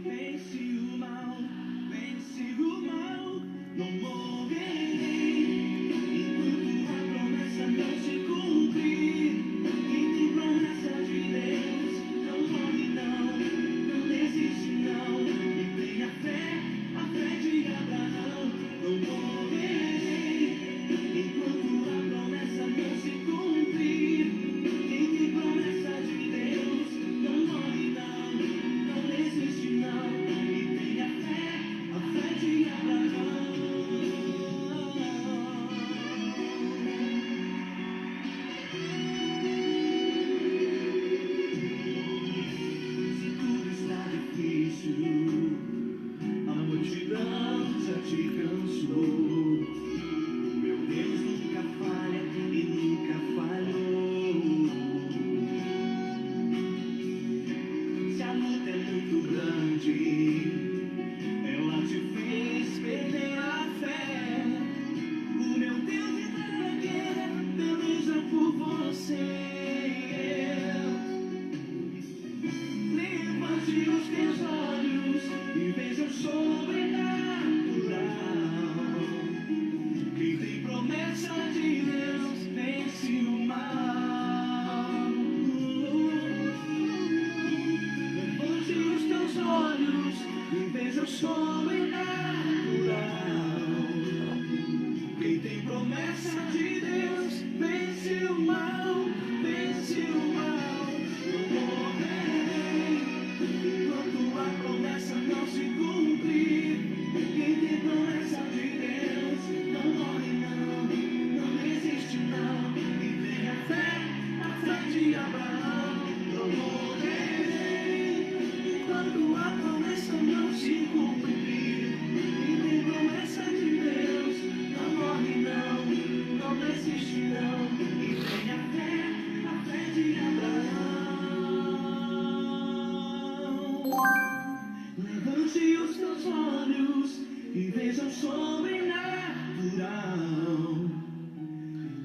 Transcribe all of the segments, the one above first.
vence o mal, vence o mal, não morrerei enquanto a promessa não se cumprir. Quem tem promessa de Deus não morre não, não desiste não, e tem a fé de Abraão. Não morrerei enquanto a promessa não se cumprir. Quem tem promessa de Deus não morre não, não desiste não, e tem a fé de Abraão. Se tudo está difícil, a multidão já te cansou. Meu Deus nunca falha e nunca falhou. Se a luta é muito grande, ela te fez perder a fé. O meu Deus entra na guerra, peleja por você. Levante os teus olhos e veja o sobrenatural. Quem tem promessa de Deus vence o mal. Levante os teus olhos e veja o sobrenatural. Quem tem promessa de Deus vence o mal, vence o mal. Não morrerei enquanto a promessa não se cumprir. Quem tem promessa de Deus não morre não, não desiste não, e tem a fé de Abraão. Não morrerei enquanto a promessa não se cumprir. Quem tem promessa de Deus não morre não, não desiste não, e tem a fé de Abraão. Levante os teus olhos e veja o sobrenatural.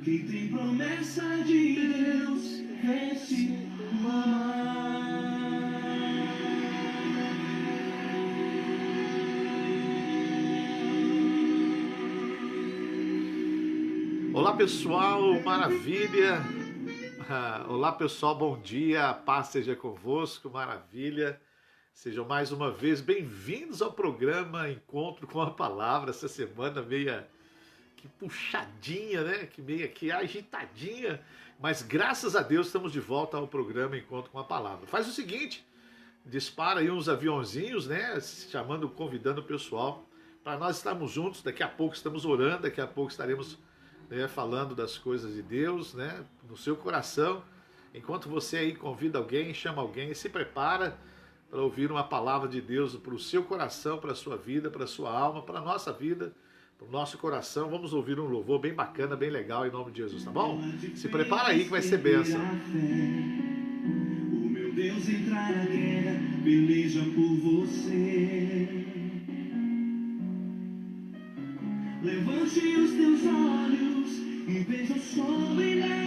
Quem tem promessa de Deus vence o mal. Olá pessoal, maravilha! Olá pessoal, bom dia, a paz seja convosco, maravilha! Sejam mais uma vez bem-vindos ao programa Encontro com a Palavra. Essa semana meia que puxadinha, né? Que agitadinha, mas graças a Deus estamos de volta ao programa Encontro com a Palavra. Faz o seguinte, dispara aí uns aviãozinhos, né? Chamando, convidando o pessoal para nós estarmos juntos. Daqui a pouco estamos orando, daqui a pouco estaremos, né, falando das coisas de Deus, né, no seu coração. Enquanto você aí convida alguém, chama alguém, se prepara para ouvir uma palavra de Deus para o seu coração, para a sua vida, para a sua alma, para a nossa vida, para o nosso coração. Vamos ouvir um louvor bem bacana, bem legal, em nome de Jesus, tá bom? Se prepara aí que vai ser bênção. O meu Deus entra na guerra, peleja por você. Levante os teus olhos e veja o sobrenatural.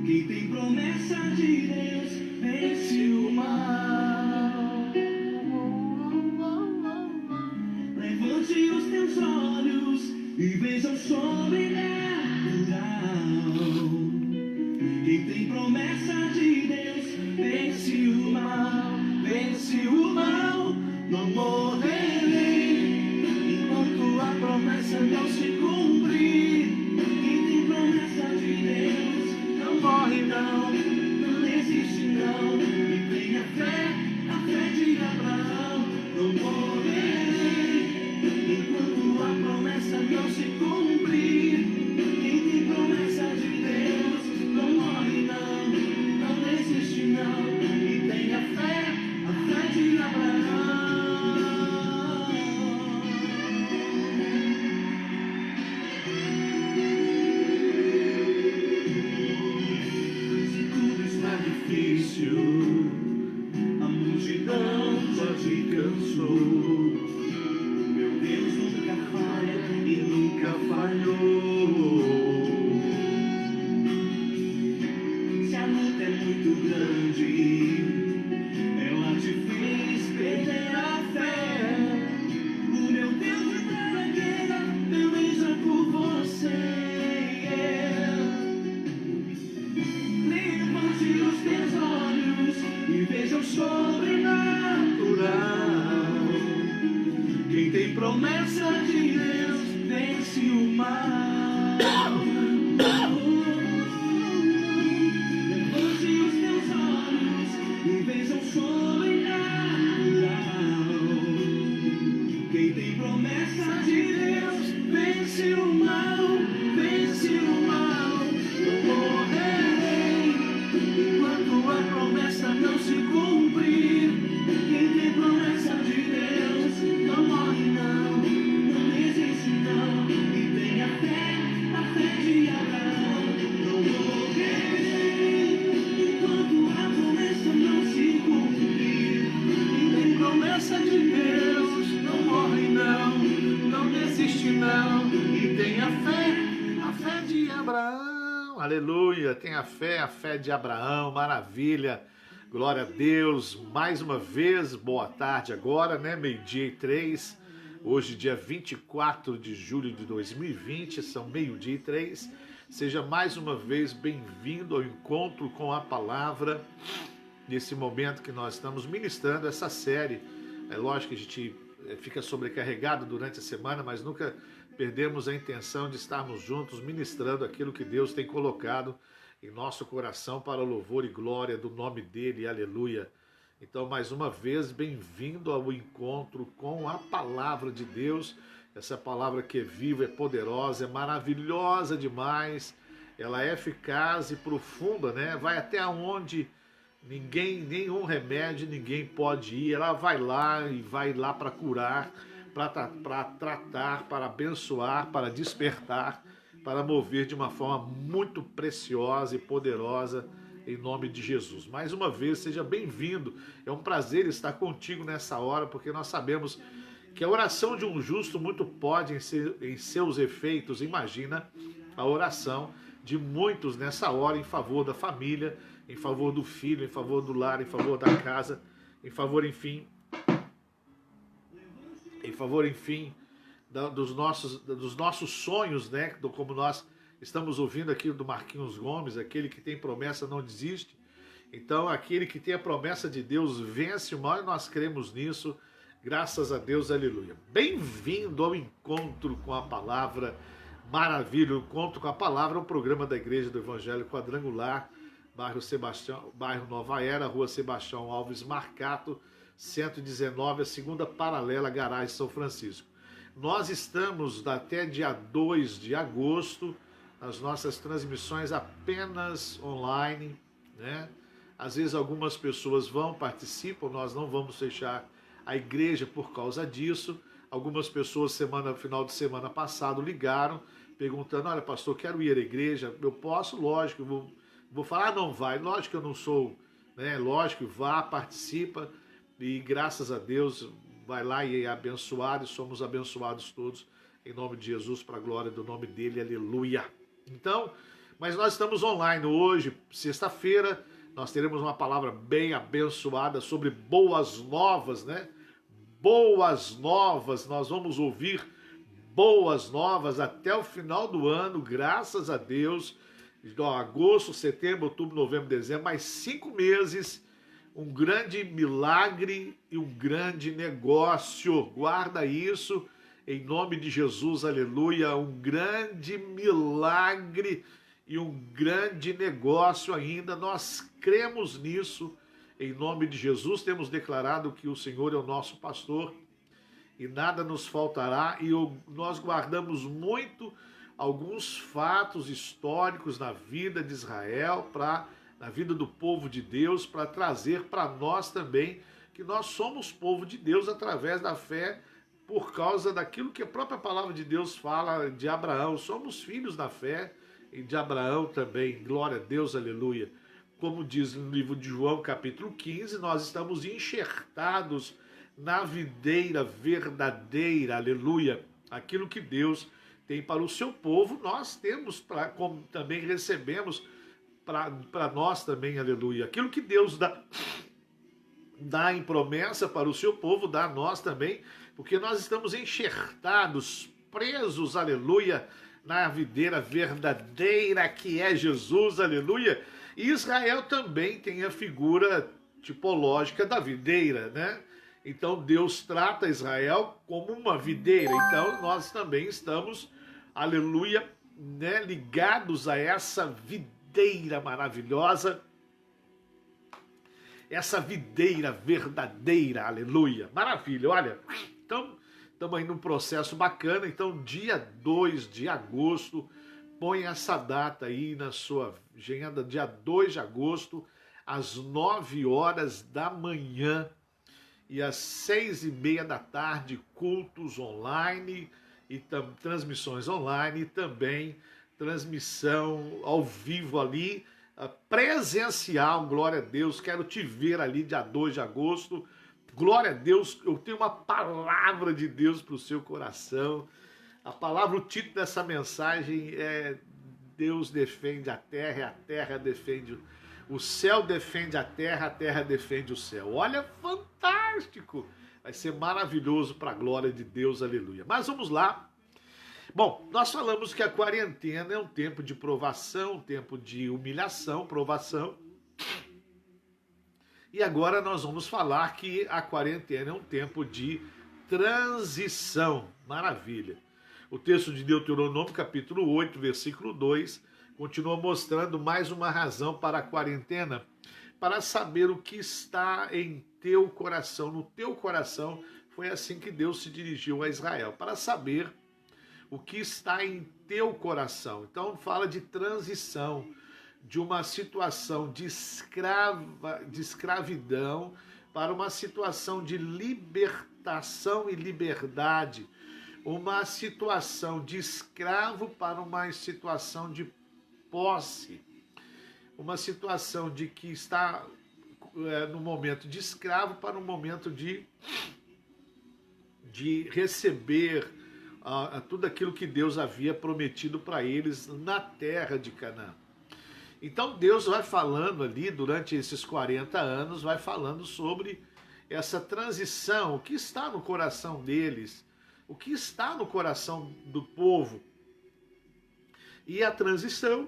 Quem tem promessa de Deus vence o mal. Levante os teus olhos e veja o sobrenatural. Quem tem promessa de Deus vence o mal, vence o mal. Não morrerei enquanto a promessa não se cumprir. Quem tem promessa de Deus não morre não, não desiste não, e tem a fé de Abraão. Não morrerei enquanto a promessa não se cumprir. Quem tem promessa de Deus não morre não, não desiste não, e tem a fé de Abraão. A multidão já te cansou. Meu Deus nunca falha e nunca falhou. Se a luta é muito grande, sobrenatural. Quem tem promessa de Deus vence o mal. Levante os teus olhos e veja o sobrenatural. Quem tem promessa de Deus vence o mal, vence o mal. Não morrerei enquanto a promessa não se cumprir. Quem tem promessa de Deus não morre não, não existe não. E tem a fé de Abraão. Não morrerei enquanto a promessa não se cumprir. Quem tem promessa de Deus não morre não, não desiste não. E tem a fé de Abraão. Aleluia, tem a fé de Abraão, maravilha, glória a Deus. Mais uma vez, boa tarde agora, né? 12:03, hoje dia 24 de julho de 2020, são 12:03. Seja mais uma vez bem-vindo ao encontro com a palavra, nesse momento que nós estamos ministrando essa série. É lógico que a gente fica sobrecarregado durante a semana, mas nunca perdemos a intenção de estarmos juntos ministrando aquilo que Deus tem colocado em nosso coração para o louvor e glória do nome dele, aleluia. Então, mais uma vez, bem-vindo ao encontro com a palavra de Deus, essa palavra que é viva, é poderosa, é maravilhosa demais, ela é eficaz e profunda, né? Vai até onde nenhum remédio, ninguém pode ir, ela vai lá e vai lá para curar, para tratar, para abençoar, para despertar, para mover de uma forma muito preciosa e poderosa, em nome de Jesus. Mais uma vez, seja bem-vindo. É um prazer estar contigo nessa hora, porque nós sabemos que a oração de um justo muito pode em seus efeitos. Imagina a oração de muitos nessa hora em favor da família, em favor do filho, em favor do lar, em favor da casa, em favor, enfim, dos nossos sonhos, né? Como nós estamos ouvindo aqui do Marquinhos Gomes, aquele que tem promessa não desiste. Então, aquele que tem a promessa de Deus vence o mal, e nós cremos nisso, graças a Deus, aleluia. Bem-vindo ao encontro com a palavra, maravilha, o encontro com a palavra, o programa da Igreja do Evangelho Quadrangular, bairro Nova Era, Rua Sebastião Alves Marcato, 119, a segunda paralela, garagem São Francisco. Nós estamos até dia 2 de agosto, as nossas transmissões apenas online, né? Às vezes algumas pessoas participam, nós não vamos fechar a igreja por causa disso. Algumas pessoas, final de semana passado, ligaram, perguntando, olha pastor, quero ir à igreja, eu posso? Lógico, vou falar, não vai, lógico que eu não sou, né? Lógico, vá, participa, e graças a Deus, vai lá e é abençoado, e somos abençoados todos, em nome de Jesus, para a glória do nome dele, aleluia. Então, mas nós estamos online hoje, sexta-feira, nós teremos uma palavra bem abençoada sobre boas novas, né? Boas novas, nós vamos ouvir boas novas até o final do ano, graças a Deus. Então, agosto, setembro, outubro, novembro, dezembro, mais 5 meses, um grande milagre e um grande negócio. Guarda isso em nome de Jesus, aleluia. Um grande milagre e um grande negócio ainda. Nós cremos nisso em nome de Jesus. Temos declarado que o Senhor é o nosso pastor e nada nos faltará. E nós guardamos muito alguns fatos históricos na vida de Israel, na vida do povo de Deus, para trazer para nós também, que nós somos povo de Deus através da fé, por causa daquilo que a própria palavra de Deus fala de Abraão. Somos filhos da fé e de Abraão também, glória a Deus, aleluia. Como diz no livro de João, capítulo 15, nós estamos enxertados na videira verdadeira, aleluia. Aquilo que Deus tem para o seu povo, nós temos, como também recebemos para nós também, aleluia. Aquilo que Deus dá em promessa para o seu povo, dá a nós também, porque nós estamos enxertados, presos, aleluia, na videira verdadeira que é Jesus, aleluia. E Israel também tem a figura tipológica da videira, né? Então Deus trata Israel como uma videira. Então nós também estamos, aleluia, né, ligados a essa videira maravilhosa, essa videira verdadeira, aleluia, maravilha, olha. Então estamos aí num processo bacana. Então dia 2 de agosto, põe essa data aí na sua agenda, dia 2 de agosto, às 9 horas da manhã e às 6:30 da tarde, cultos online e transmissões online, e também transmissão ao vivo ali, presencial, glória a Deus. Quero te ver ali dia 2 de agosto, glória a Deus. Eu tenho uma palavra de Deus para o seu coração. A palavra, o título dessa mensagem é Deus defende a terra defende o céu, defende a terra defende o céu. Olha, fantástico! Vai ser maravilhoso para a glória de Deus, aleluia. Mas vamos lá. Bom, nós falamos que a quarentena é um tempo de provação, um tempo de humilhação, provação. E agora nós vamos falar que a quarentena é um tempo de transição. Maravilha. O texto de Deuteronômio, capítulo 8, versículo 2, continua mostrando mais uma razão para a quarentena, para saber o que está em teu coração. No teu coração, foi assim que Deus se dirigiu a Israel, para saber o que está em teu coração. Então fala de transição, de uma situação de escravidão para uma situação de libertação e liberdade, uma situação de escravo para uma situação de posse, uma situação de que está no momento de escravo para um momento de receber tudo aquilo que Deus havia prometido para eles na terra de Canaã. Então Deus vai falando ali, durante esses 40 anos, vai falando sobre essa transição, o que está no coração deles, o que está no coração do povo. E a transição,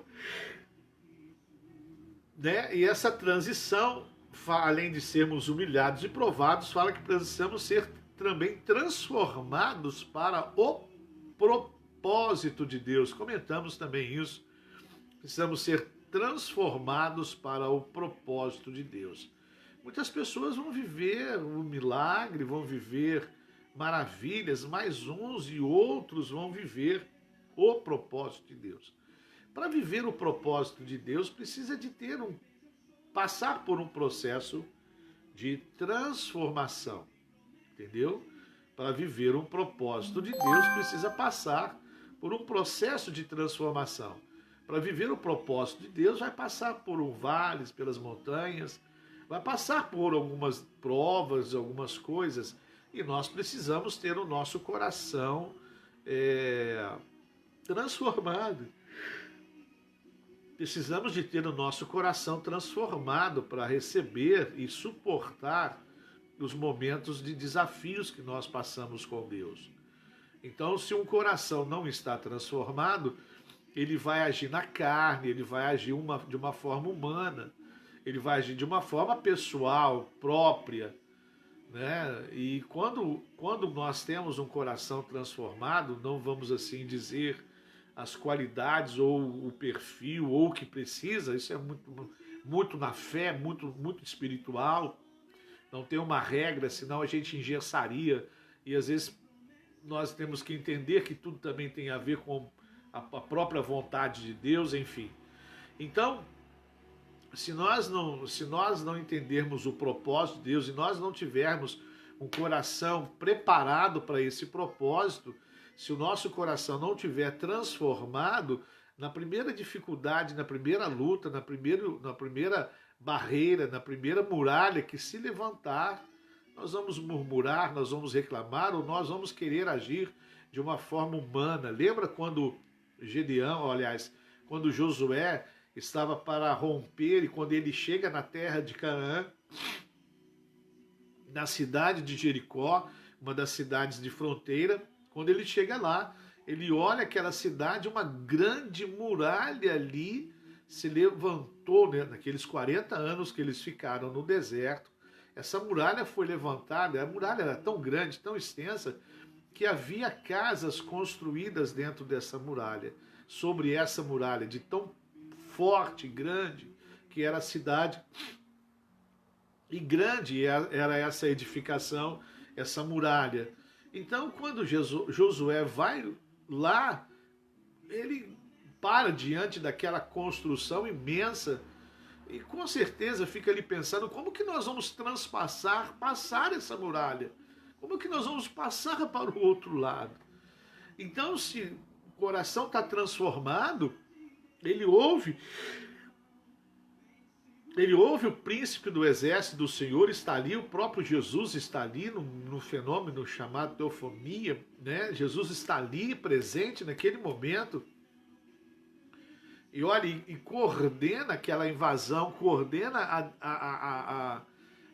né? E essa transição, além de sermos humilhados e provados, fala que precisamos ser também transformados para o propósito de Deus. Comentamos também isso. Precisamos ser transformados para o propósito de Deus. Muitas pessoas vão viver o milagre, vão viver maravilhas, mas uns e outros vão viver o propósito de Deus. Para viver o propósito de Deus, precisa de passar por um processo de transformação, entendeu? Para viver um propósito de Deus, precisa passar por um processo de transformação. Para viver o propósito de Deus, vai passar por vales, pelas montanhas, vai passar por algumas provas, algumas coisas, e nós precisamos ter o nosso coração transformado. Precisamos de ter o nosso coração transformado para receber e suportar os momentos de desafios que nós passamos com Deus. Então, se um coração não está transformado, ele vai agir na carne, ele vai agir de uma forma humana, ele vai agir de uma forma pessoal, própria, né? E quando nós temos um coração transformado, não vamos assim dizer as qualidades ou o perfil ou o que precisa, isso é muito na fé, muito espiritual. Não tem uma regra, senão a gente engessaria, e às vezes nós temos que entender que tudo também tem a ver com a própria vontade de Deus, enfim. Então, se nós não entendermos o propósito de Deus e nós não tivermos um coração preparado para esse propósito, se o nosso coração não tiver transformado, na primeira dificuldade, na primeira luta, na primeira barreira, na primeira muralha que se levantar, nós vamos murmurar, nós vamos reclamar, ou nós vamos querer agir de uma forma humana. Lembra quando quando Josué estava para romper, e quando ele chega na terra de Canaã, na cidade de Jericó, uma das cidades de fronteira, quando ele chega lá, ele olha aquela cidade, uma grande muralha ali se levantou levantou, né, naqueles 40 anos que eles ficaram no deserto, essa muralha foi levantada. A muralha era tão grande, tão extensa, que havia casas construídas dentro dessa muralha, sobre essa muralha, de tão forte, grande, que era a cidade. E grande era essa edificação, essa muralha. Então, quando Josué vai lá, ele para diante daquela construção imensa e com certeza fica ali pensando: como que nós vamos passar essa muralha? Como que nós vamos passar para o outro lado? Então, se o coração está transformado, ele ouve o príncipe do exército do Senhor está ali, o próprio Jesus está ali no fenômeno chamado teofania, né? Jesus está ali presente naquele momento. E olha, e coordena aquela invasão, coordena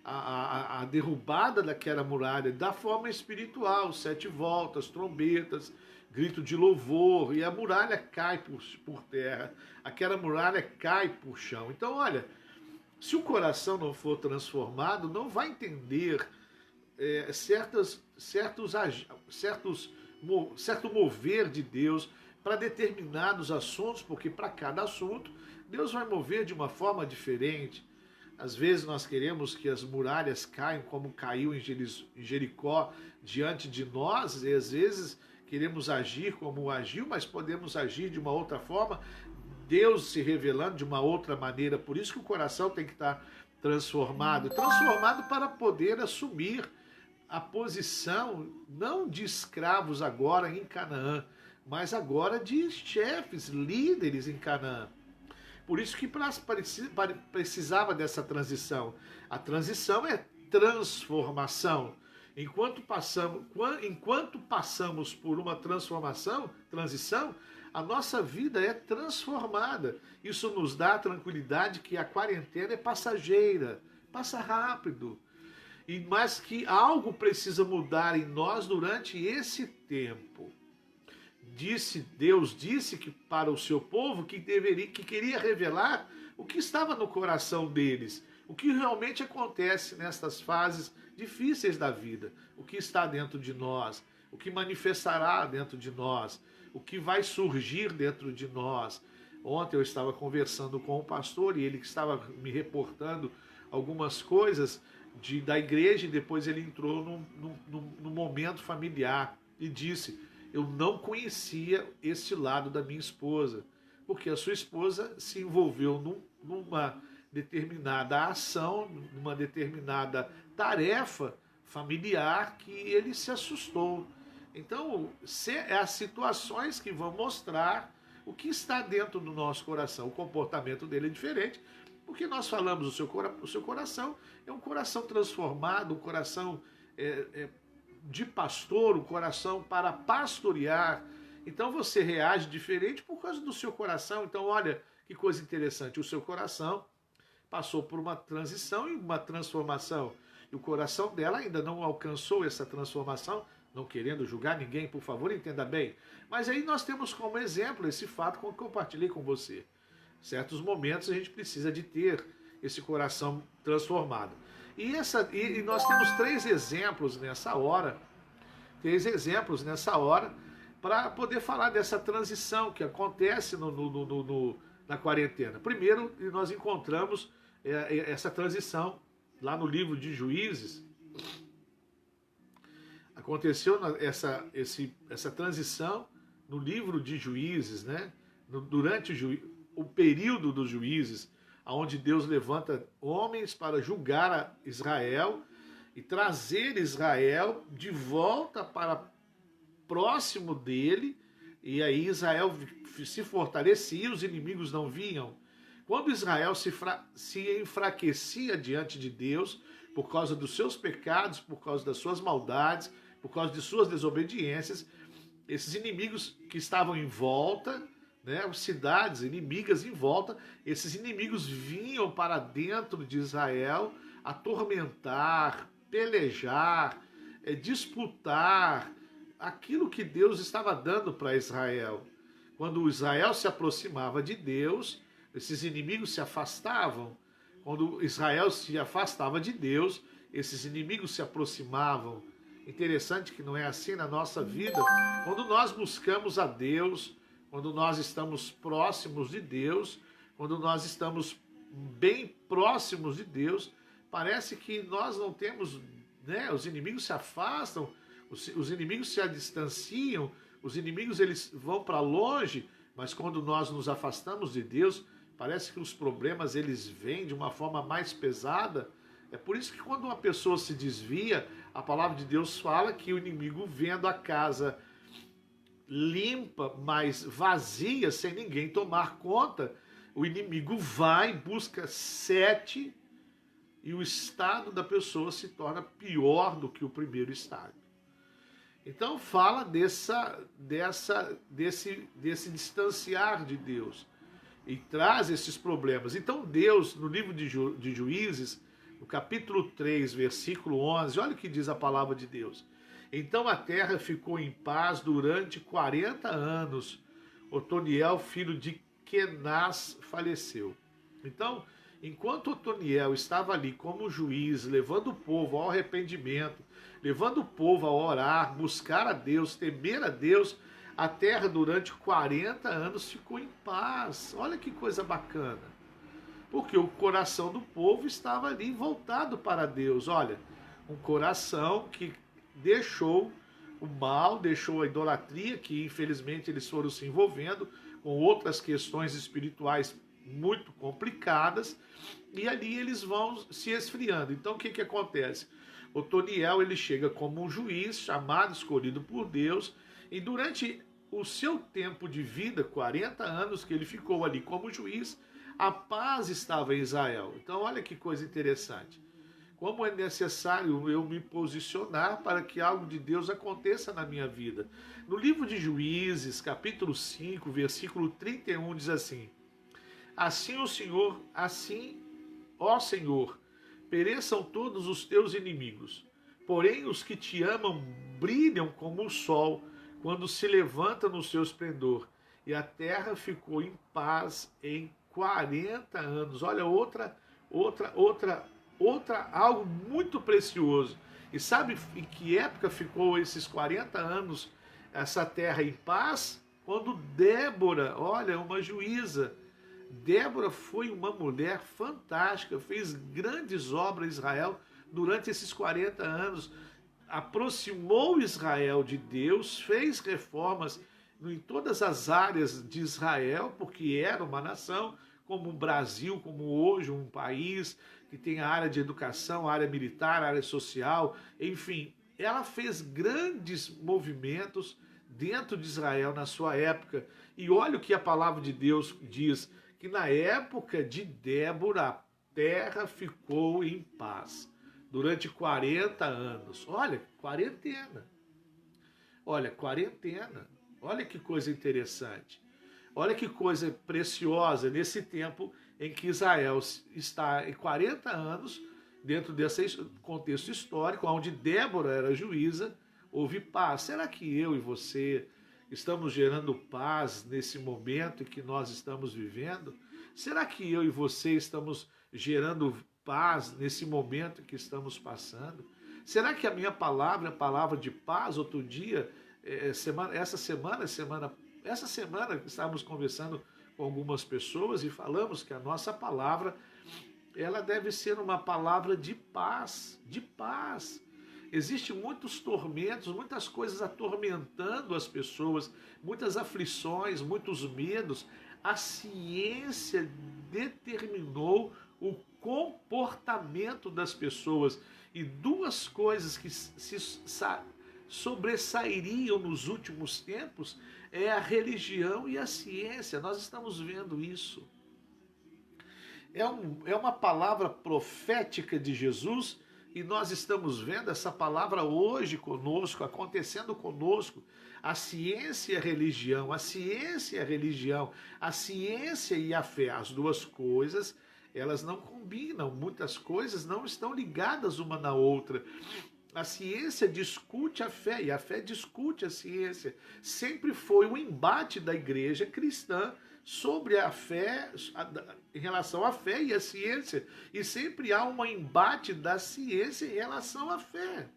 a derrubada daquela muralha da forma espiritual, 7 voltas, trombetas, grito de louvor, e a muralha cai por terra, aquela muralha cai por chão. Então, olha, se o coração não for transformado, não vai entender certo mover de Deus para determinados assuntos, porque para cada assunto Deus vai mover de uma forma diferente. Às vezes nós queremos que as muralhas caiam como caiu em Jericó diante de nós, e às vezes queremos agir como agiu, mas podemos agir de uma outra forma, Deus se revelando de uma outra maneira. Por isso que o coração tem que estar transformado para poder assumir a posição não de escravos agora em Canaã, mas agora de chefes, líderes em Canaã. Por isso que precisava dessa transição. A transição é transformação. Enquanto passamos por uma transição, a nossa vida é transformada. Isso nos dá a tranquilidade que a quarentena é passageira, passa rápido. Mas que algo precisa mudar em nós durante esse tempo. Deus disse que para o seu povo que queria revelar o que estava no coração deles, o que realmente acontece nestas fases difíceis da vida, o que está dentro de nós, o que manifestará dentro de nós, o que vai surgir dentro de nós. Ontem eu estava conversando com o pastor e ele estava me reportando algumas coisas da igreja, e depois ele entrou num momento familiar e disse: eu não conhecia este lado da minha esposa, porque a sua esposa se envolveu numa determinada ação, numa determinada tarefa familiar que ele se assustou. Então, as situações que vão mostrar o que está dentro do nosso coração. O comportamento dele é diferente, porque nós falamos o seu coração é um coração transformado, um coração de pastor, um coração para pastorear. Então você reage diferente por causa do seu coração. Então olha que coisa interessante, o seu coração passou por uma transição e uma transformação, e o coração dela ainda não alcançou essa transformação, não querendo julgar ninguém, por favor, entenda bem. Mas aí nós temos como exemplo esse fato que eu compartilhei com você. Em certos momentos a gente precisa de ter esse coração transformado. E nós temos 3 exemplos nessa hora, para poder falar dessa transição que acontece na quarentena. Primeiro, nós encontramos essa transição lá no livro de Juízes. Aconteceu essa transição no livro de Juízes, né? Durante o período dos Juízes, onde Deus levanta homens para julgar Israel e trazer Israel de volta para próximo dele, e aí Israel se fortalecia, os inimigos não vinham. Quando Israel se enfraquecia diante de Deus, por causa dos seus pecados, por causa das suas maldades, por causa de suas desobediências, esses inimigos que estavam em volta, né, cidades inimigas em volta, esses inimigos vinham para dentro de Israel atormentar, pelejar, disputar aquilo que Deus estava dando para Israel. Quando Israel se aproximava de Deus, esses inimigos se afastavam. Quando Israel se afastava de Deus, esses inimigos se aproximavam. Interessante que não é assim na nossa vida. Quando nós buscamos a Deus, quando nós estamos próximos de Deus, quando nós estamos bem próximos de Deus, parece que nós não temos, né? Os inimigos se afastam, os inimigos se distanciam, os inimigos eles vão para longe, mas quando nós nos afastamos de Deus, parece que os problemas eles vêm de uma forma mais pesada. É por isso que quando uma pessoa se desvia, a palavra de Deus fala que o inimigo, vendo a casa limpa, mas vazia, sem ninguém tomar conta, o inimigo vai, busca 7 e o estado da pessoa se torna pior do que o primeiro estado. Então fala desse distanciar de Deus e traz esses problemas. Então Deus, no livro de Juízes, no capítulo 3, versículo 11, olha o que diz a palavra de Deus. Então a terra ficou em paz durante 40 anos. Otoniel, filho de Kenaz, faleceu. Então, enquanto Otoniel estava ali como juiz, levando o povo ao arrependimento, levando o povo a orar, buscar a Deus, temer a Deus, a terra durante 40 anos ficou em paz. Olha que coisa bacana. Porque o coração do povo estava ali voltado para Deus. Olha, um coração que deixou o mal, deixou a idolatria, que infelizmente eles foram se envolvendo com outras questões espirituais muito complicadas, e ali eles vão se esfriando. Então o que acontece? Otoniel ele chega como um juiz chamado, escolhido por Deus, e durante o seu tempo de vida, 40 anos que ele ficou ali como juiz, a paz estava em Israel. Então olha que coisa interessante. Como é necessário eu me posicionar para que algo de Deus aconteça na minha vida. No livro de Juízes, capítulo 5, versículo 31, diz assim: Assim o Senhor, assim, ó Senhor, pereçam todos os teus inimigos. Porém os que te amam brilham como o sol, quando se levanta no seu esplendor. E a terra ficou em paz em 40 anos. Olha, algo muito precioso. E sabe em que época ficou esses 40 anos essa terra em paz? Quando Débora, olha, uma juíza, Débora foi uma mulher fantástica, fez grandes obras em Israel durante esses 40 anos, aproximou Israel de Deus, fez reformas em todas as áreas de Israel, porque era uma nação, como o Brasil, como hoje, um país que tem a área de educação, a área militar, a área social, enfim, ela fez grandes movimentos dentro de Israel na sua época. E olha o que a palavra de Deus diz, que na época de Débora, a terra ficou em paz durante 40 anos. Olha, quarentena. Olha, quarentena. Olha que coisa interessante. Olha que coisa preciosa nesse tempo em que Israel está em 40 anos, dentro desse contexto histórico, onde Débora era juíza, houve paz. Será que eu e você estamos gerando paz nesse momento em que nós estamos vivendo? Será que eu e você estamos gerando paz nesse momento que estamos passando? Será que a minha palavra é a palavra de paz? Outro dia, essa semana estávamos conversando com algumas pessoas e falamos que a nossa palavra, ela deve ser uma palavra de paz, de paz. Existem muitos tormentos, muitas coisas atormentando as pessoas, muitas aflições, muitos medos. A ciência determinou o comportamento das pessoas, e duas coisas que se sobressairiam nos últimos tempos é a religião e a ciência. Nós estamos vendo isso. É uma palavra profética de Jesus, e nós estamos vendo essa palavra hoje conosco, acontecendo conosco. A ciência e a religião, a ciência e a religião, a ciência e a fé, as duas coisas, elas não combinam, muitas coisas não estão ligadas uma na outra. A ciência discute a fé e a fé discute a ciência. Sempre foi um embate da igreja cristã sobre a fé, em relação à fé e à ciência. E sempre há um embate da ciência em relação à fé.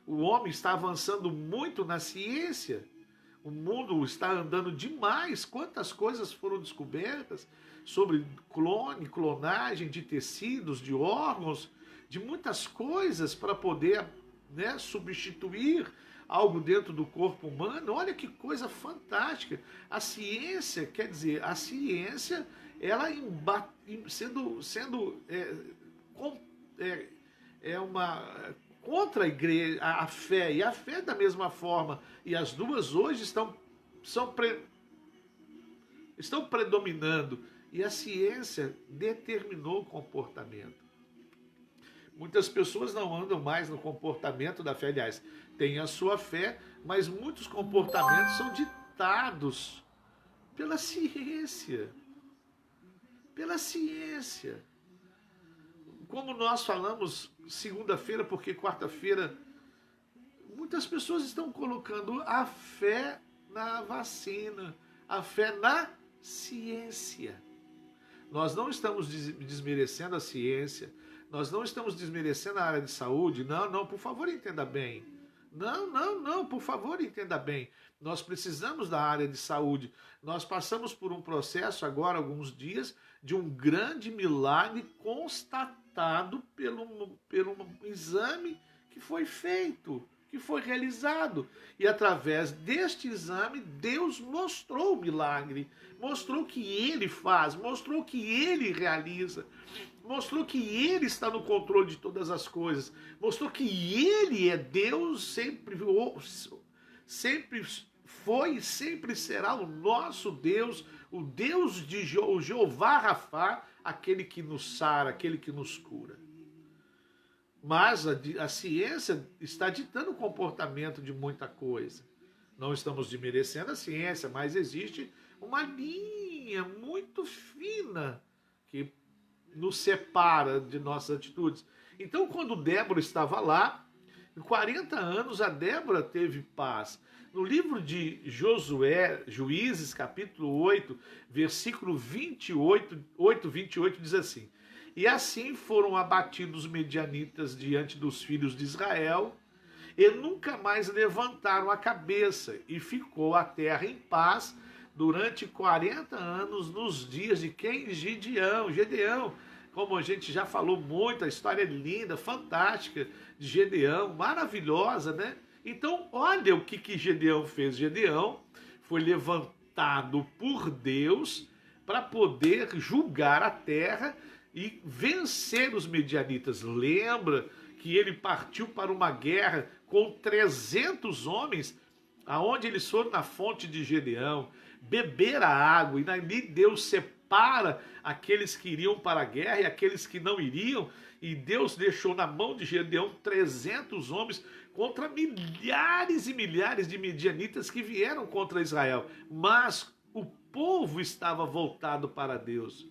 O homem está avançando muito na ciência. O mundo está andando demais. Quantas coisas foram descobertas sobre clonagem de tecidos, de órgãos, de muitas coisas para poder, né, substituir algo dentro do corpo humano. Olha que coisa fantástica. A ciência, quer dizer, a ciência, ela sendo uma contra a igreja, a fé, e a fé da mesma forma, e as duas hoje estão predominando, e a ciência determinou o comportamento. Muitas pessoas não andam mais no comportamento da fé, aliás, têm a sua fé, mas muitos comportamentos são ditados pela ciência. Pela ciência. Como nós falamos segunda-feira, porque quarta-feira, muitas pessoas estão colocando a fé na vacina, a fé na ciência. Nós não estamos desmerecendo a ciência, nós não estamos desmerecendo a área de saúde. Não, por favor, entenda bem. Não, por favor, entenda bem. Nós precisamos da área de saúde. Nós passamos por um processo agora, alguns dias, de um grande milagre constatado pelo exame que foi feito, que foi realizado. E através deste exame, Deus mostrou o milagre, mostrou que Ele faz, mostrou que Ele realiza, mostrou que Ele está no controle de todas as coisas, mostrou que Ele é Deus, sempre foi e sempre será o nosso Deus, o Deus de o Jeová Rafá, aquele que nos sara, aquele que nos cura. Mas a ciência está ditando o comportamento de muita coisa. Não estamos desmerecendo a ciência, mas existe uma linha muito fina que nos separa de nossas atitudes. Então, quando Débora estava lá, em 40 anos, a Débora teve paz. No livro de Josué, Juízes, capítulo 8, versículo 28, diz assim: E assim foram abatidos os medianitas diante dos filhos de Israel, e nunca mais levantaram a cabeça, e ficou a terra em paz durante 40 anos, nos dias de quem? Gedeão. Como a gente já falou muito, a história é linda, fantástica, de Gedeão, maravilhosa, né? Então, olha o que Gedeão fez. Gedeão foi levantado por Deus para poder julgar a terra e vencer os medianitas. Lembra que ele partiu para uma guerra com 300 homens, aonde eles foram na fonte de Gedeão, beber a água, e ali Deus separa aqueles que iriam para a guerra e aqueles que não iriam, e Deus deixou na mão de Gedeão 300 homens contra milhares e milhares de medianitas que vieram contra Israel. Mas o povo estava voltado para Deus.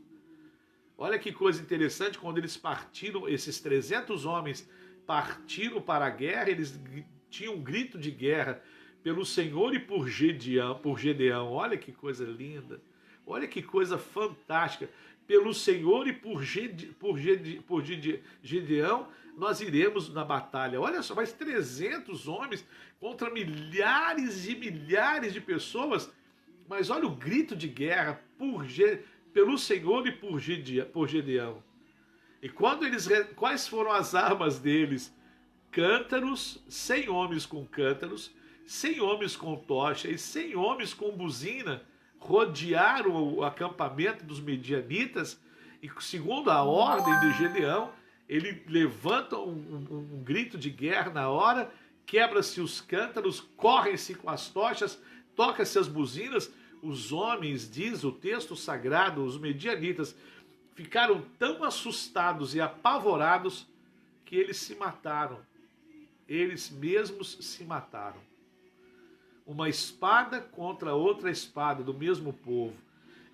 Olha que coisa interessante, quando eles partiram, esses 300 homens partiram para a guerra, eles tinham um grito de guerra pelo Senhor e por Gedeão. Olha que coisa linda, olha que coisa fantástica. Pelo Senhor e por Gedeão, nós iremos na batalha. Olha só, mais 300 homens contra milhares e milhares de pessoas. Mas olha o grito de guerra pelo Senhor e por Gedeão. E quais foram as armas deles? Cântaros, 100 homens com cântaros, 100 homens com tocha e 100 homens com buzina rodearam o acampamento dos medianitas, e segundo a ordem de Gedeão, ele levanta um grito de guerra na hora, quebra-se os cântaros, correm-se com as tochas, toca-se as buzinas. Os homens, diz o texto sagrado, os medianitas, ficaram tão assustados e apavorados que eles se mataram. Eles mesmos se mataram. Uma espada contra outra espada do mesmo povo.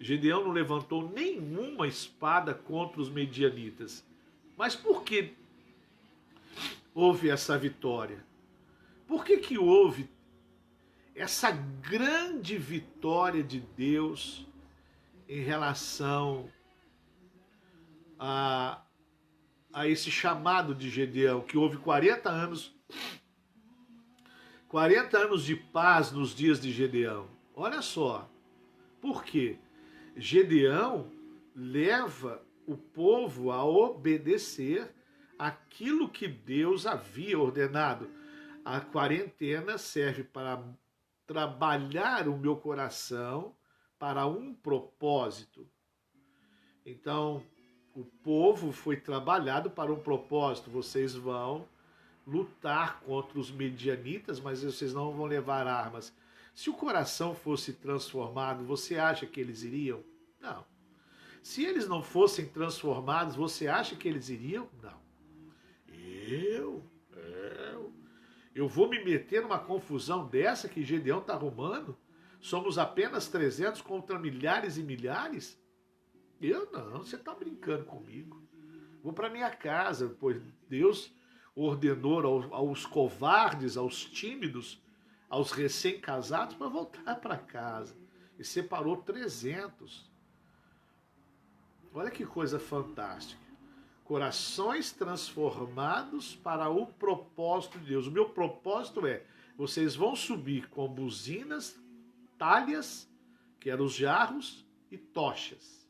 Gedeão não levantou nenhuma espada contra os medianitas. Mas por que houve essa vitória? Por que houve essa grande vitória de Deus em relação a esse chamado de Gedeão, que houve 40 anos de paz nos dias de Gedeão. Olha só, por quê? Gedeão leva o povo a obedecer aquilo que Deus havia ordenado. A quarentena serve para trabalhar o meu coração para um propósito. Então, o povo foi trabalhado para um propósito. Vocês vão lutar contra os medianitas, mas vocês não vão levar armas. Se o coração fosse transformado, você acha que eles iriam? Não. Se eles não fossem transformados, você acha que eles iriam? Não. Eu vou me meter numa confusão dessa que Gedeão está arrumando? Somos apenas 300 contra milhares e milhares? Eu não, você está brincando comigo. Vou para minha casa, pois Deus ordenou aos covardes, aos tímidos, aos recém-casados para voltar para casa. E separou 300. Olha que coisa fantástica. Corações transformados para o propósito de Deus. O meu propósito é, vocês vão subir com buzinas, talhas, que eram os jarros, e tochas.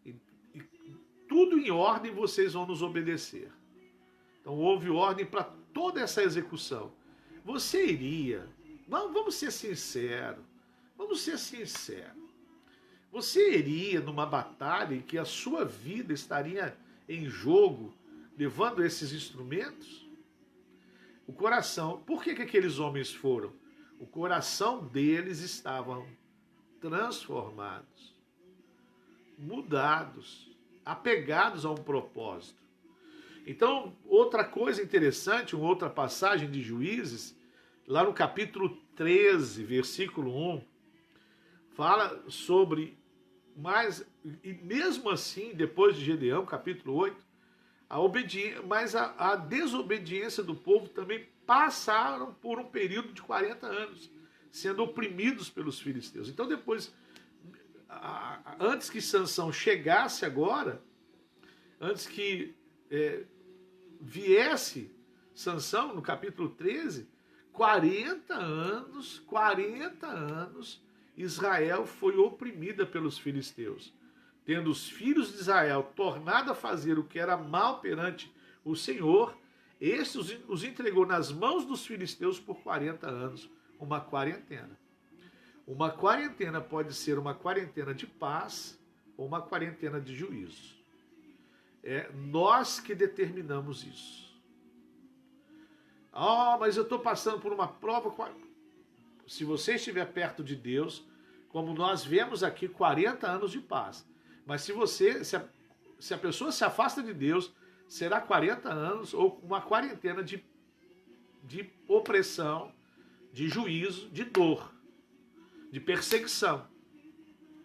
E tudo em ordem, vocês vão nos obedecer. Então houve ordem para toda essa execução. Você iria, vamos ser sinceros, você iria numa batalha em que a sua vida estaria em jogo, levando esses instrumentos? O coração, por que aqueles homens foram? O coração deles estavam transformados, mudados, apegados a um propósito. Então, outra coisa interessante, uma outra passagem de Juízes, lá no capítulo 13, versículo 1, fala sobre, e mesmo assim, depois de Gedeão, capítulo 8, a desobediência do povo também passaram por um período de 40 anos, sendo oprimidos pelos filisteus. Então depois, antes que Sansão chegasse agora, antes que viesse Sansão, no capítulo 13, 40 anos, Israel foi oprimida pelos filisteus. Tendo os filhos de Israel tornado a fazer o que era mal perante o Senhor, este os entregou nas mãos dos filisteus por 40 anos. Uma quarentena. Uma quarentena pode ser uma quarentena de paz ou uma quarentena de juízo. É nós que determinamos isso. Mas eu estou passando por uma prova. Se você estiver perto de Deus, como nós vemos aqui, 40 anos de paz. Mas se a pessoa se afasta de Deus, será 40 anos ou uma quarentena de opressão, de juízo, de dor, de perseguição.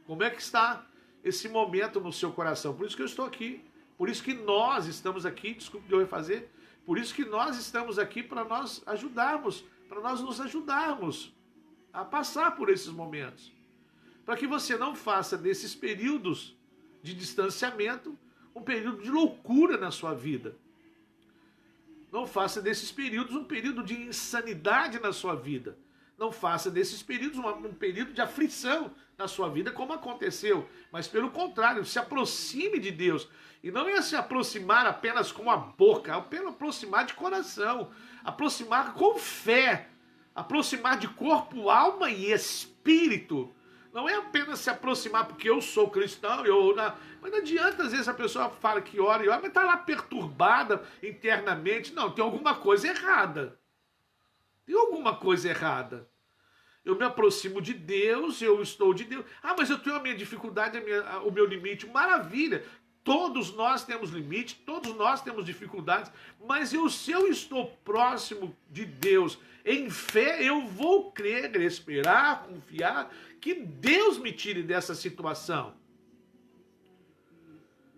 Como é que está esse momento no seu coração? Por isso que eu estou aqui. Por isso que nós estamos aqui, desculpe o que eu vou fazer, por isso que nós estamos aqui para nós ajudarmos, para nós nos ajudarmos a passar por esses momentos. Para que você não faça desses períodos de distanciamento um período de loucura na sua vida. Não faça desses períodos um período de insanidade na sua vida. Não faça desses períodos um período de aflição na sua vida, como aconteceu. Mas pelo contrário, se aproxime de Deus. E não é se aproximar apenas com a boca, é aproximar de coração. Aproximar com fé. Aproximar de corpo, alma e espírito. Não é apenas se aproximar porque eu sou cristão, mas não adianta, às vezes a pessoa fala que ora e ora, mas está lá perturbada internamente. Não, tem alguma coisa errada. Tem alguma coisa errada. Eu me aproximo de Deus, eu estou de Deus. Mas eu tenho a minha dificuldade, o meu limite. Maravilha. Todos nós temos limite, todos nós temos dificuldades, mas se eu estou próximo de Deus, em fé, eu vou crer, esperar, confiar que Deus me tire dessa situação.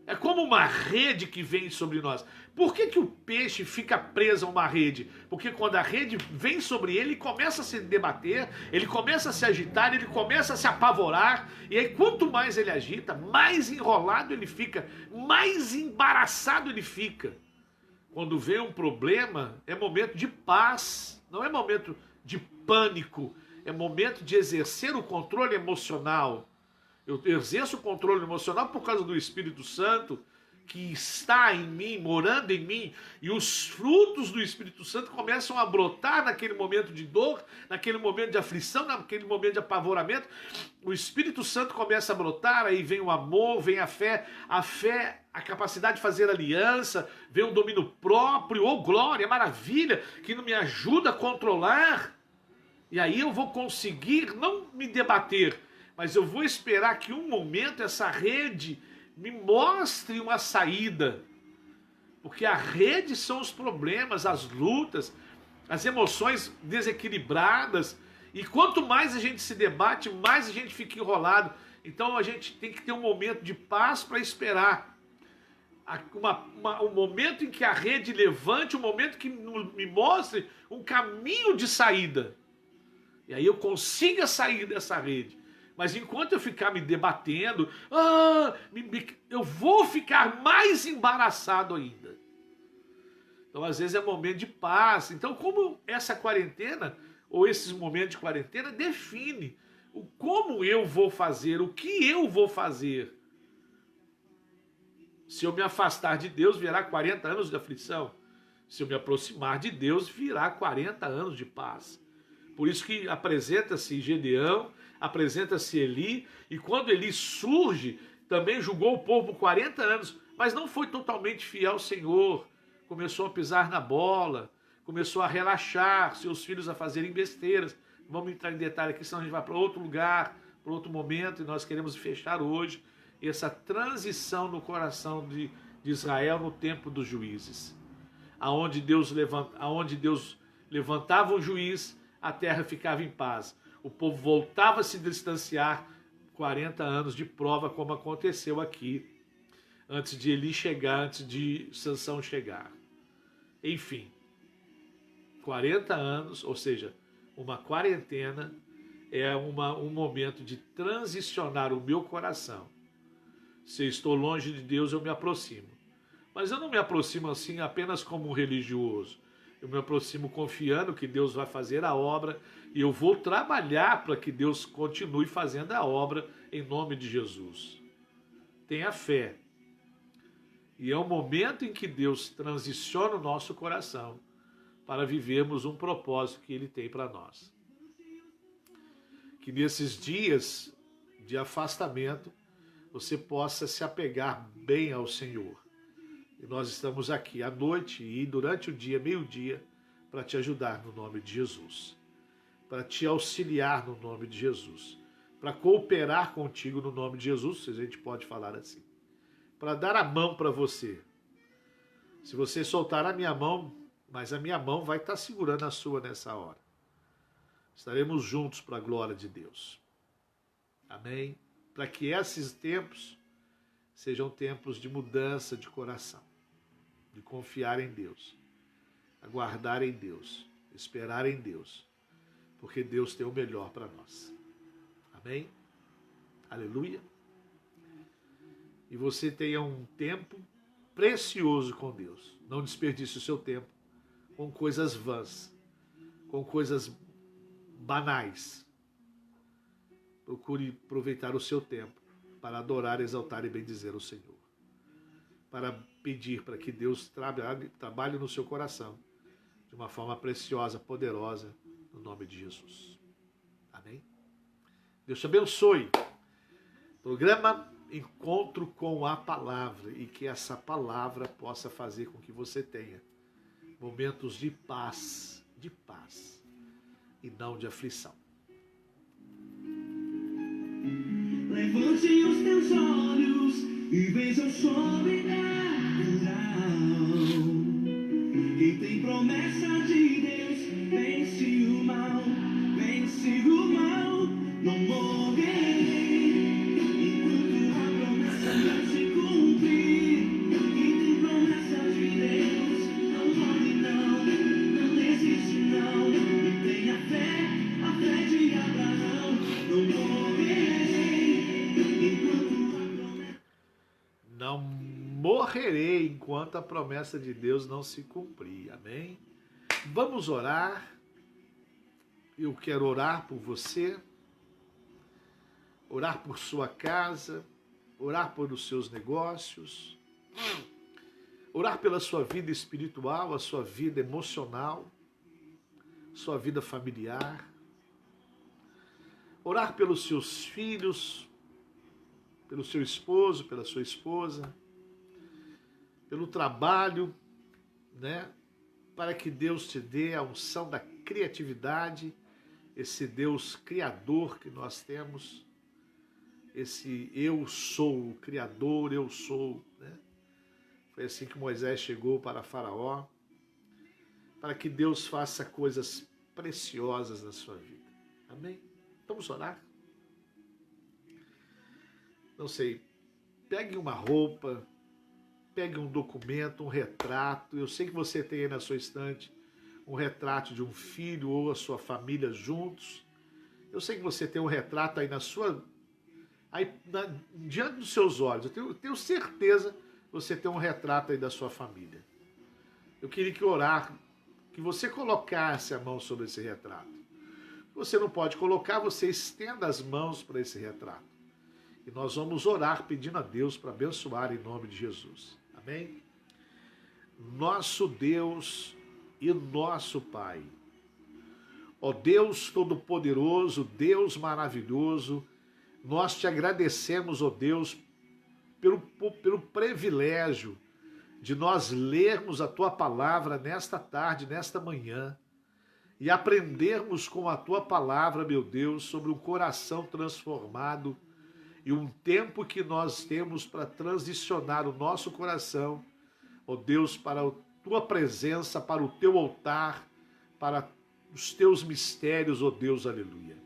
É como uma rede que vem sobre nós. Por que o peixe fica preso a uma rede? Porque quando a rede vem sobre ele, ele começa a se debater, ele começa a se agitar, ele começa a se apavorar, e aí quanto mais ele agita, mais enrolado ele fica, mais embaraçado ele fica. Quando vem um problema, é momento de paz, não é momento de pânico, é momento de exercer o controle emocional. Eu exerço o controle emocional por causa do Espírito Santo, que está em mim, morando em mim, e os frutos do Espírito Santo começam a brotar naquele momento de dor, naquele momento de aflição, naquele momento de apavoramento. O Espírito Santo começa a brotar, aí vem o amor, vem a fé, a capacidade de fazer aliança, vem o domínio próprio, oh glória, maravilha, que não me ajuda a controlar. E aí eu vou conseguir não me debater, mas eu vou esperar que um momento essa rede me mostre uma saída. Porque a rede são os problemas, as lutas, as emoções desequilibradas. E quanto mais a gente se debate, mais a gente fica enrolado. Então a gente tem que ter um momento de paz para esperar. Um momento em que a rede levante, um momento que me mostre um caminho de saída. E aí eu consiga sair dessa rede. Mas enquanto eu ficar me debatendo, eu vou ficar mais embaraçado ainda. Então, às vezes, é momento de paz. Então, como essa quarentena, ou esses momentos de quarentena, define como eu vou fazer, o que eu vou fazer. Se eu me afastar de Deus, virá 40 anos de aflição. Se eu me aproximar de Deus, virá 40 anos de paz. Por isso que apresenta-se Gedeão, apresenta-se Eli, e quando Eli surge, também julgou o povo por 40 anos, mas não foi totalmente fiel ao Senhor. Começou a pisar na bola, começou a relaxar, seus filhos a fazerem besteiras. Vamos entrar em detalhe aqui, senão a gente vai para outro lugar, para outro momento, e nós queremos fechar hoje essa transição no coração de Israel no tempo dos juízes. Aonde Deus levantava um juiz, a terra ficava em paz. O povo voltava a se distanciar, 40 anos de prova, como aconteceu aqui, antes de Eli chegar, antes de Sansão chegar. Enfim, 40 anos, ou seja, uma quarentena, é um momento de transicionar o meu coração. Se eu estou longe de Deus, eu me aproximo. Mas eu não me aproximo assim apenas como um religioso. Eu me aproximo confiando que Deus vai fazer a obra e eu vou trabalhar para que Deus continue fazendo a obra em nome de Jesus. Tenha fé. E é o momento em que Deus transiciona o nosso coração para vivermos um propósito que Ele tem para nós. Que nesses dias de afastamento você possa se apegar bem ao Senhor. E nós estamos aqui à noite e durante o dia, meio-dia, para te ajudar no nome de Jesus. Para te auxiliar no nome de Jesus. Para cooperar contigo no nome de Jesus, se a gente pode falar assim. Para dar a mão para você. Se você soltar a minha mão, mas a minha mão vai estar segurando a sua nessa hora. Estaremos juntos para a glória de Deus. Amém? Para que esses tempos sejam tempos de mudança de coração. De confiar em Deus, aguardar em Deus, esperar em Deus, porque Deus tem o melhor para nós. Amém? Aleluia. E você tenha um tempo precioso com Deus. Não desperdice o seu tempo com coisas vãs, com coisas banais. Procure aproveitar o seu tempo para adorar, exaltar e bendizer o Senhor. Para pedir para que Deus trabalhe no seu coração de uma forma preciosa, poderosa, no nome de Jesus. Amém? Deus te abençoe. Programa Encontro com a Palavra e que essa palavra possa fazer com que você tenha momentos de paz e não de aflição. Levante os teus olhos e veja o sobrenatural. Quem tem promessa de Deus vence o mal, não morrerei enquanto a promessa não se cumprir. Quem tem promessa de Deus morrerei enquanto a promessa de Deus não se cumprir. Amém? Vamos orar. Eu quero orar por você, orar por sua casa, orar por os seus negócios, orar pela sua vida espiritual, a sua vida emocional, sua vida familiar, orar pelos seus filhos, pelo seu esposo, pela sua esposa, pelo trabalho, né? Para que Deus te dê a unção da criatividade, esse Deus criador que nós temos, esse eu sou, o criador, eu sou, né? Foi assim que Moisés chegou para Faraó, para que Deus faça coisas preciosas na sua vida. Amém? Vamos orar? Não sei, pegue uma roupa, pegue um documento, um retrato. Eu sei que você tem aí na sua estante um retrato de um filho ou a sua família juntos. Eu sei que você tem um retrato aí diante dos seus olhos. Eu tenho certeza que você tem um retrato aí da sua família. Eu queria que você colocasse a mão sobre esse retrato. Você não pode colocar, você estenda as mãos para esse retrato. E nós vamos orar pedindo a Deus para abençoar em nome de Jesus. Amém? Nosso Deus e nosso Pai. Ó Deus Todo-Poderoso, Deus maravilhoso, nós te agradecemos, ó Deus, pelo privilégio de nós lermos a Tua palavra nesta tarde, nesta manhã, e aprendermos com a Tua palavra, meu Deus, sobre um coração transformado e um tempo que nós temos para transicionar o nosso coração, ó Deus, para a Tua presença, para o Teu altar, para os Teus mistérios, ó Deus, aleluia.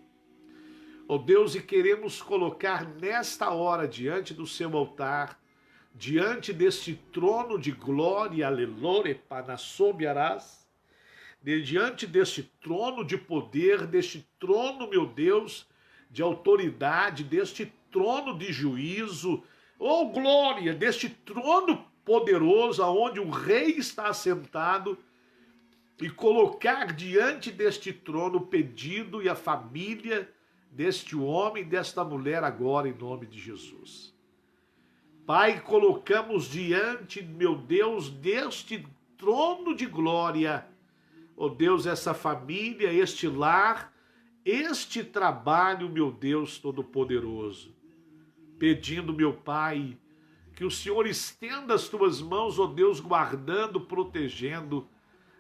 Ó Deus, e queremos colocar nesta hora diante do Seu altar, diante deste trono de glória, aleluia, panassobiarás, diante deste trono de poder, deste trono, meu Deus, de autoridade, deste trono de juízo, oh glória, deste trono poderoso, aonde o rei está assentado, e colocar diante deste trono o pedido e a família deste homem e desta mulher agora, em nome de Jesus. Pai, colocamos diante, meu Deus, deste trono de glória, ó Deus, essa família, este lar, este trabalho, meu Deus Todo-Poderoso, pedindo, meu Pai, que o Senhor estenda as Tuas mãos, ó Deus, guardando, protegendo,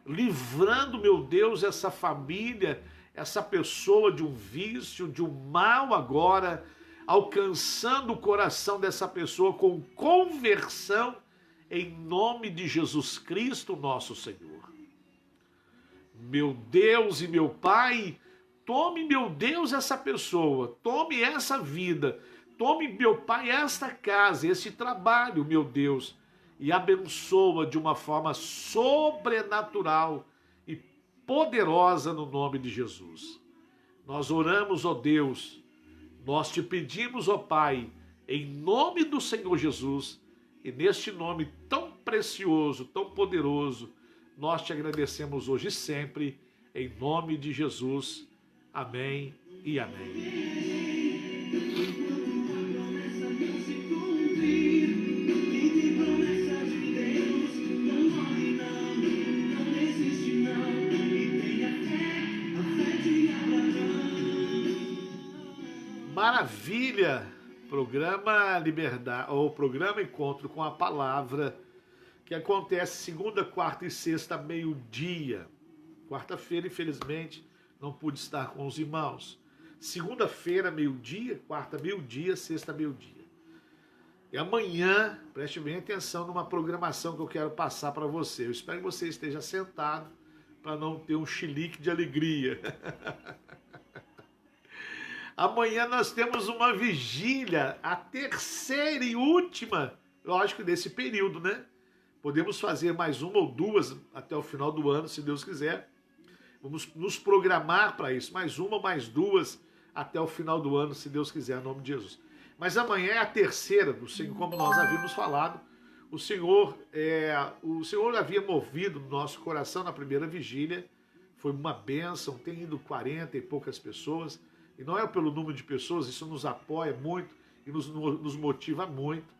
livrando, meu Deus, essa família, essa pessoa de um vício, de um mal agora, alcançando o coração dessa pessoa com conversão, em nome de Jesus Cristo, nosso Senhor. Meu Deus e meu Pai, tome, meu Deus, essa pessoa, tome essa vida, tome, meu Pai, esta casa, esse trabalho, meu Deus, e abençoa de uma forma sobrenatural e poderosa no nome de Jesus. Nós oramos, ó Deus, nós te pedimos, ó Pai, em nome do Senhor Jesus, e neste nome tão precioso, tão poderoso, nós te agradecemos hoje e sempre, em nome de Jesus. Amém e amém. Maravilha! Programa Liberdade, ou programa Encontro com a Palavra, que acontece segunda, quarta e sexta, meio-dia. Quarta-feira, infelizmente, não pude estar com os irmãos. Segunda-feira, meio-dia, quarta, meio-dia, sexta, meio-dia. E amanhã, preste bem atenção numa programação que eu quero passar para você. Eu espero que você esteja sentado para não ter um chilique de alegria. Amanhã nós temos uma vigília, a terceira e última, lógico, desse período, né? Podemos fazer mais uma ou duas até o final do ano, se Deus quiser. Vamos nos programar para isso, mais uma ou mais duas até o final do ano, se Deus quiser, em nome de Jesus. Mas amanhã é a terceira, como nós havíamos falado, o Senhor havia movido no nosso coração na primeira vigília, foi uma bênção, tem ido 40 e poucas pessoas, e não é pelo número de pessoas, isso nos apoia muito e nos motiva muito,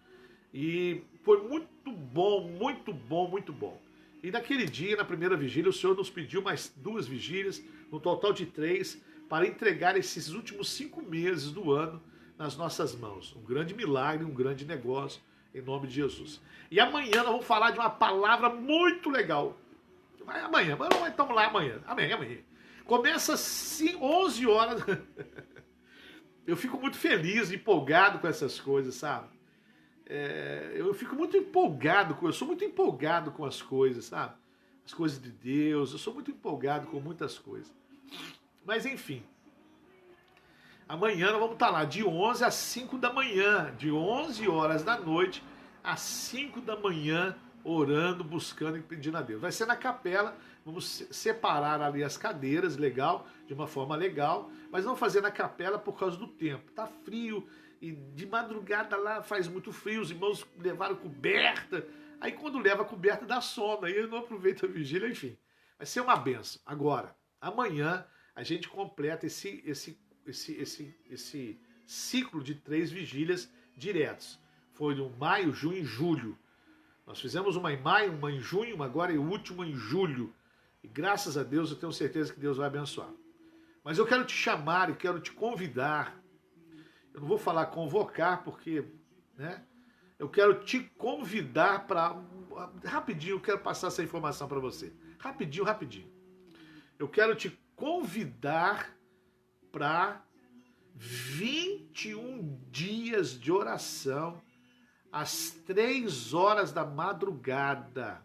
e foi muito bom, muito bom, muito bom. E naquele dia, na primeira vigília, o Senhor nos pediu mais 2 vigílias, no total de 3, para entregar esses últimos 5 meses do ano nas nossas mãos. Um grande milagre, um grande negócio, em nome de Jesus. E amanhã nós vamos falar de uma palavra muito legal. Amanhã, mas nós estamos lá amanhã. Amanhã. Começa às 11 horas. Eu fico muito feliz, empolgado com essas coisas, sabe? Eu fico muito empolgado, eu sou muito empolgado com as coisas, sabe? As coisas de Deus, eu sou muito empolgado com muitas coisas. Mas enfim, amanhã nós vamos estar lá de 11 às 5 da manhã, de 11 horas da noite às 5 da manhã, orando, buscando e pedindo a Deus. Vai ser na capela, vamos separar ali as cadeiras, legal, de uma forma legal, mas não fazer na capela por causa do tempo. Tá frio e de madrugada lá faz muito frio, os irmãos levaram coberta, aí quando leva a coberta dá sono, aí eu não aproveito a vigília, enfim. Vai ser uma benção. Agora, amanhã a gente completa esse ciclo de 3 vigílias diretos. Foi no maio, junho e julho. Nós fizemos uma em maio, uma em junho, agora e o último em julho. E graças a Deus eu tenho certeza que Deus vai abençoar. Mas eu quero te chamar e quero te convidar. Eu não vou falar convocar porque, né? Eu quero te convidar para... Rapidinho, eu quero passar essa informação para você. Rapidinho. Eu quero te convidar para 21 dias de oração às 3 horas da madrugada.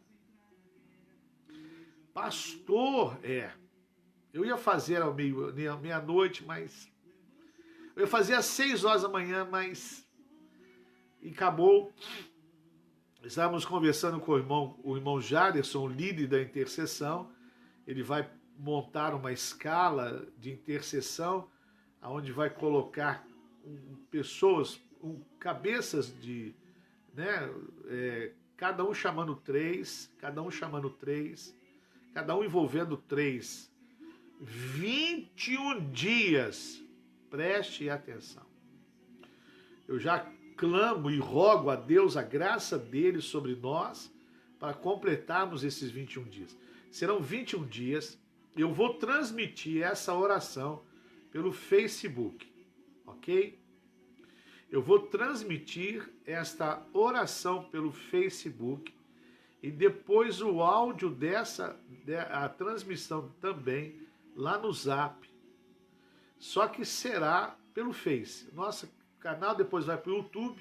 Pastor, eu ia fazer ao meia-noite, mas... Eu ia fazer às 6 horas da manhã, mas... E acabou. Estávamos conversando com o irmão Jaderson, o líder da intercessão. Ele vai montar uma escala de intercessão, onde vai colocar pessoas, cabeças de... cada um chamando 3, cada um envolvendo 3. 21 dias, preste atenção. Eu já clamo e rogo a Deus a graça dele sobre nós para completarmos esses 21 dias. Serão 21 dias, eu vou transmitir essa oração pelo Facebook, ok? Eu vou transmitir esta oração pelo Facebook e depois o áudio a transmissão também lá no Zap. Só que será pelo Face. Nosso canal depois vai para o YouTube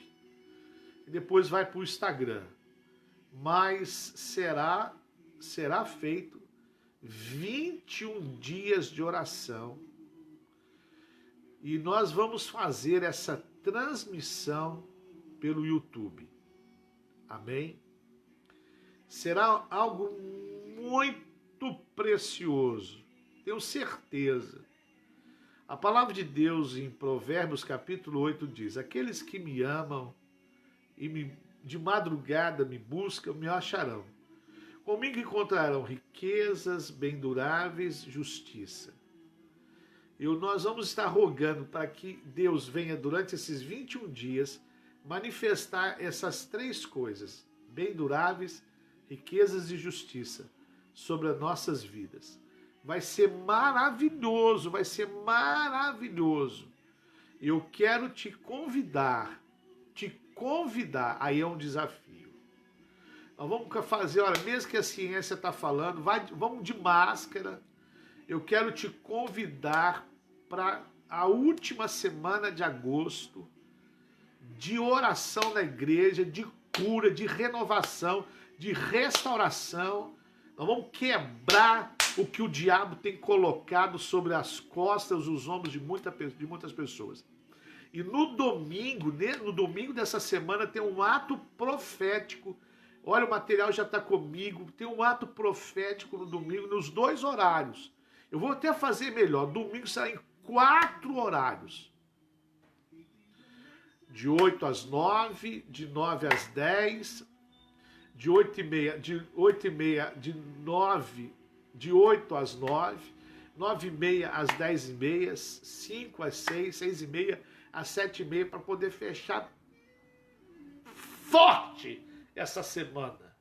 e depois vai para o Instagram. Mas será feito 21 dias de oração e nós vamos fazer essa transmissão pelo YouTube. Amém? Será algo muito precioso, tenho certeza. A palavra de Deus em Provérbios capítulo 8 diz: aqueles que me amam e de madrugada me buscam, me acharão. Comigo encontrarão riquezas, bem duráveis, justiça. E nós vamos estar rogando para que Deus venha durante esses 21 dias manifestar essas 3 coisas, bem duráveis, riquezas e justiça, sobre as nossas vidas. Vai ser maravilhoso, E eu quero te convidar, aí é um desafio. Nós vamos fazer, olha, mesmo que a ciência está falando, vamos de máscara. Eu quero te convidar para a última semana de agosto, de oração na igreja, de cura, de renovação, de restauração. Nós vamos quebrar o que o diabo tem colocado sobre as costas, os ombros de muitas pessoas. E no domingo dessa semana tem um ato profético. Olha, o material já está comigo. Tem um ato profético no domingo, nos 2 horários. Eu vou até fazer melhor. Domingo será em 4 horários. De 8 às 9, de 9 às 10 de 8h30, de 8 às 9, 9h30 às 10h30, 5 às 6, 6h30 às 7h30, para poder fechar forte essa semana.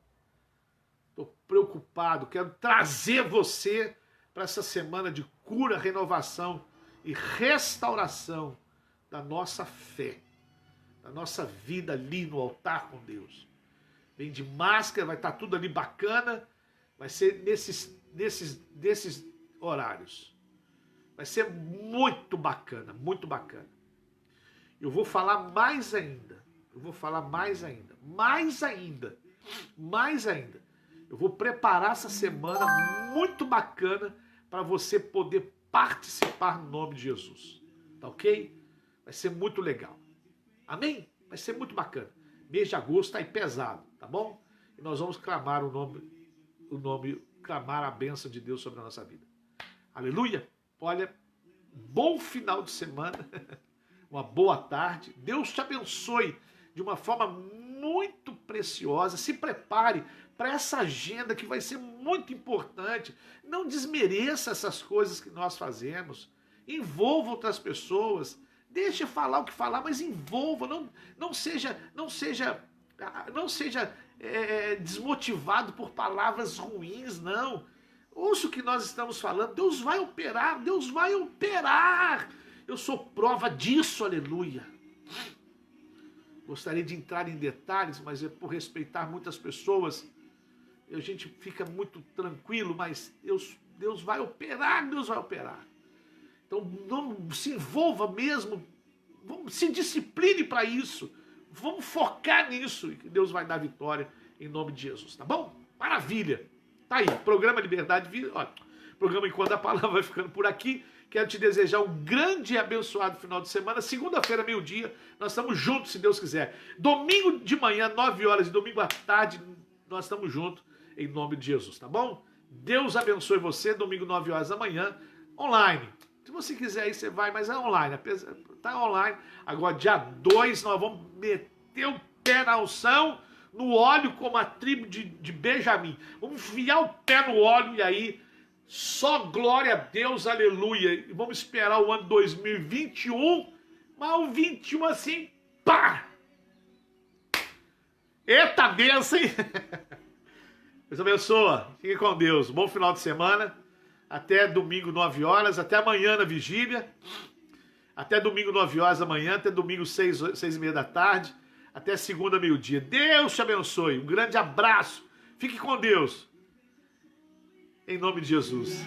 Estou preocupado, quero trazer você para essa semana de cura, renovação e restauração da nossa fé, da nossa vida ali no altar com Deus. Vem de máscara, vai estar tudo ali bacana, vai ser nesses horários. Vai ser muito bacana, muito bacana. Eu vou falar mais ainda, mais ainda. Eu vou preparar essa semana muito bacana para você poder participar no nome de Jesus. Tá ok? Vai ser muito legal. Amém? Vai ser muito bacana. Mês de agosto tá aí pesado, tá bom? E nós vamos clamar clamar a bênção de Deus sobre a nossa vida. Aleluia! Olha, bom final de semana, uma boa tarde. Deus te abençoe de uma forma muito preciosa. Se prepare para essa agenda que vai ser muito importante. Não desmereça essas coisas que nós fazemos. Envolva outras pessoas. Deixe falar o que falar, mas envolva. Não seja desmotivado por palavras ruins, não. Ouça o que nós estamos falando. Deus vai operar, Deus vai operar. Eu sou prova disso, aleluia. Gostaria de entrar em detalhes, mas por respeitar muitas pessoas, a gente fica muito tranquilo, mas Deus vai operar, Deus vai operar. Então não se envolva mesmo, se discipline para isso, vamos focar nisso, e que Deus vai dar vitória em nome de Jesus, tá bom? Maravilha! Tá aí, programa Liberdade Vida, olha, programa Enquanto a Palavra vai ficando por aqui. Quero te desejar um grande e abençoado final de semana. Segunda-feira, meio-dia, nós estamos juntos, se Deus quiser. Domingo de manhã, 9 horas, e domingo à tarde, nós estamos juntos, em nome de Jesus, tá bom? Deus abençoe você, domingo, 9 horas da manhã, online. Se você quiser aí, você vai, mas é online, tá online. Agora, dia 2, nós vamos meter o pé na unção, no óleo, como a tribo de Benjamim. Vamos enfiar o pé no óleo e aí, só glória a Deus, aleluia. E vamos esperar o ano 2021, mas o 21 assim, pá! Eita benção, hein? Deus abençoe, fique com Deus. Bom final de semana. Até domingo, 9 horas. Até amanhã na vigília. Até domingo, 9 horas da manhã. Até domingo, 6h30 da tarde. Até segunda, meio-dia. Deus te abençoe. Um grande abraço. Fique com Deus. Em nome de Jesus.